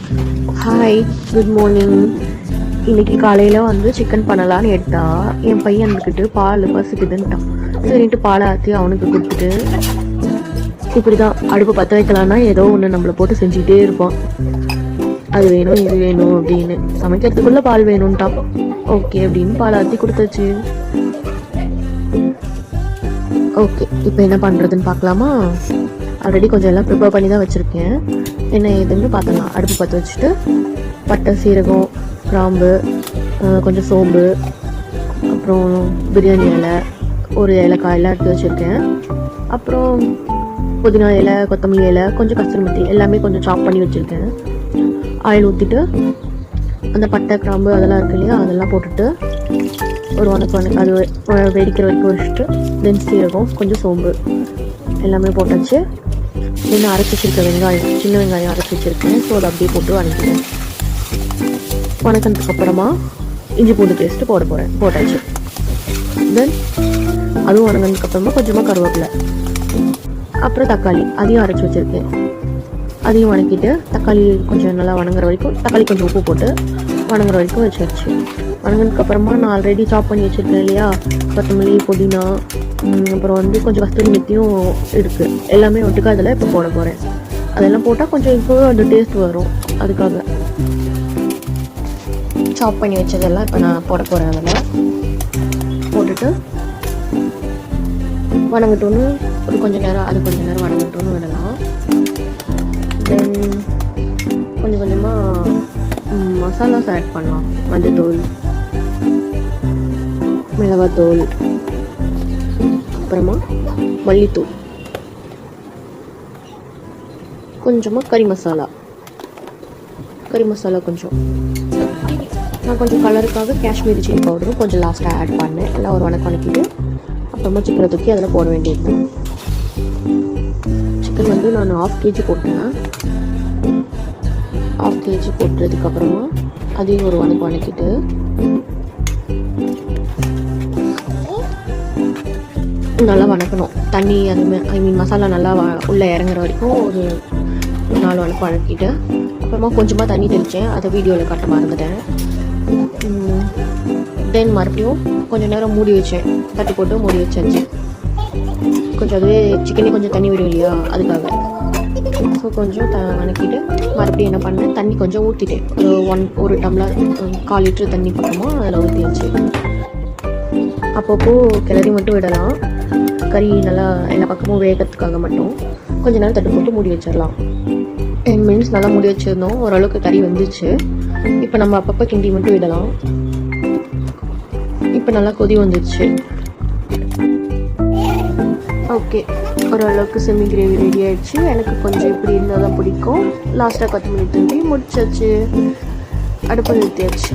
Hi, good morning. இன்னைக்கு காலையில் வந்து சிக்கன் பண்ணலான்னு எடுத்தா என் பையன் இருந்துக்கிட்டு பால் பசிக்குதுன்ட்டான். சரின்ட்டு பாலை ஆற்றி அவனுக்கு கொடுத்துட்டு இப்படி தான் அடுப்பு பற்ற வைக்கலான்னா ஏதோ ஒன்று நம்மளை போட்டு செஞ்சுக்கிட்டே இருப்பான். அது வேணும் இது வேணும் அப்படின்னு சமைக்கிறதுக்குள்ளே பால் வேணும்ட்டான். ஓகே அப்படின்னு பால் ஆற்றி கொடுத்தாச்சு. ஓகே, இப்போ என்ன பண்ணுறதுன்னு பார்க்கலாமா? ஆல்ரெடி கொஞ்சம் எல்லாம் ப்ரிப்பேர் பண்ணி தான் வச்சுருக்கேன். என்ன ஏதுன்னு பார்த்துக்கலாம். அடுப்பு பற்ற வச்சுட்டு பட்டை, சீரகம், கிராம்பு, கொஞ்சம் சோம்பு, அப்புறம் பிரியாணி இலை, ஒரு ஏலக்காய் எல்லாம் எடுத்து வச்சுருக்கேன். அப்புறம் புதினா இலை, கொத்தமல்லி இலை, கொஞ்சம் கஸ்தூரி எல்லாமே கொஞ்சம் சாப் பண்ணி வச்சுருக்கேன். ஆயில் ஊற்றிட்டு அந்த பட்டை, கிராம்பு அதெல்லாம் இருக்கு இல்லையா, அதெல்லாம் போட்டுட்டு ஒரு வணக்கம் அது வெடிக்கிற வரைக்கும் வச்சுட்டு தென் சீரகம், கொஞ்சம் சோம்பு எல்லாமே போட்டாச்சு. இன்னும் அரைச்சி வச்சுருக்க வெங்காயம், சின்ன வெங்காயம் அரைச்சி வச்சுருக்கேன். ஸோ அதை அப்படியே போட்டு வணக்கிட்டேன். வணக்கினதுக்கு அப்புறமா இஞ்சி பூண்டு பேஸ்ட்டு போட்டாச்சு. தென் அதுவும் வணங்கினதுக்கு அப்புறமா கொஞ்சமாக கருவேப்பிலை, அப்புறம் தக்காளி அதையும் அரைச்சி வச்சுருக்கேன். அதையும் வணக்கிட்டு தக்காளி கொஞ்சம் நல்லா வணங்குற வரைக்கும், தக்காளி கொஞ்சம் உப்பு போட்டு வணங்குற வரைக்கும் வச்சிருச்சு. வணங்கினதுக்கப்புறமா நான் ஆல்ரெடி சாப் பண்ணி வச்சுருக்கேன் இல்லையா, கொத்தமல்லி, புதினா, அப்புறம் வந்து கொஞ்சம் கஸ்தூரி மெத்தியும் இருக்குது. எல்லாமே ஒட்டுக்கா அதில் இப்போ போட போகிறேன். அதெல்லாம் போட்டால் கொஞ்சம் இப்போ அந்த டேஸ்ட் வரும். அதுக்காக சாப் பண்ணி வச்சதெல்லாம் இப்போ நான் போட போகிறேன். அதில் போட்டுட்டு வணங்கட்டோன்னு கொஞ்சம் நேரம் வணங்கட்டோன்னு விடலாம். தென் கொஞ்சம் கொஞ்சமாக மசாலாஸ் ஆட் பண்ணலாம். மஞ்சள்தூள், மிளகாத்தூள், அப்புறமா மல்லித்தூள், கொஞ்சமாக கறி மசாலா கொஞ்சம். நான் கொஞ்சம் கலருக்காக காஷ்மீரி சில்லி பவுடரும் கொஞ்சம் லாஸ்ட்டாக ஆட் பண்ணேன். எல்லாம் ஒரு வணக்கிட்டு அப்புறமா சிக்கனை தூக்கி அதில் போட வேண்டியது. சிக்கன் வந்து நான் 1/2 kg போட்டேன். 1/2 kg போட்டதுக்கப்புறமா அதையும் ஒரு வணக்கிட்டு நல்லா வணக்கணும். தண்ணி அதுமாதிரி மசாலா நல்லா உள்ளே இறங்குற வரைக்கும் ஒரு 4 வணக்கிட்டு அப்புறமா கொஞ்சமாக தண்ணி தெளித்தேன். அதை வீடியோவில் காட்ட மறந்துட்டேன். தென் மறுபடியும் கொஞ்சம் நேரம் மூடி வச்சேன். தட்டி போட்டு மூடி வச்சாச்சு. கொஞ்சம் அதுவே சிக்கனே கொஞ்சம் தண்ணி விடும் இல்லையா, அதுக்காக. ஸோ கொஞ்சம் வணக்கிட்டு மறுபடியும் என்ன பண்ணேன், தண்ணி கொஞ்சம் ஊற்றிட்டேன். ஒரு டம்ளர் 1/4 லிட்டர் தண்ணி பக்கமாக அதில் ஊற்றியாச்சு. அப்பப்போ கிளறி மட்டும் விடலாம். கறி நல்லா எல்லா பக்கமும் வேகத்துக்காக மட்டும் கொஞ்சம் நேரம் தட்டு போட்டு மூடி வச்சிடலாம். 10 மினிட்ஸ் நல்லா மூடி வச்சிருந்தோம். ஓரளவுக்கு கறி வந்துச்சு. இப்போ நம்ம அப்பப்போ கிண்டி மட்டும் விடலாம். இப்போ நல்லா கொதி வந்துடுச்சு. ஓகே, ஓரளவுக்கு செமி கிரேவி ரெடி ஆகிடுச்சு. எனக்கு கொஞ்சம் இப்படி இருந்தால் தான் பிடிக்கும். லாஸ்ட்டாக கொத்தமல்லி தூவி முடிச்சாச்சு. அடுப்பு நிறுத்தியாச்சு.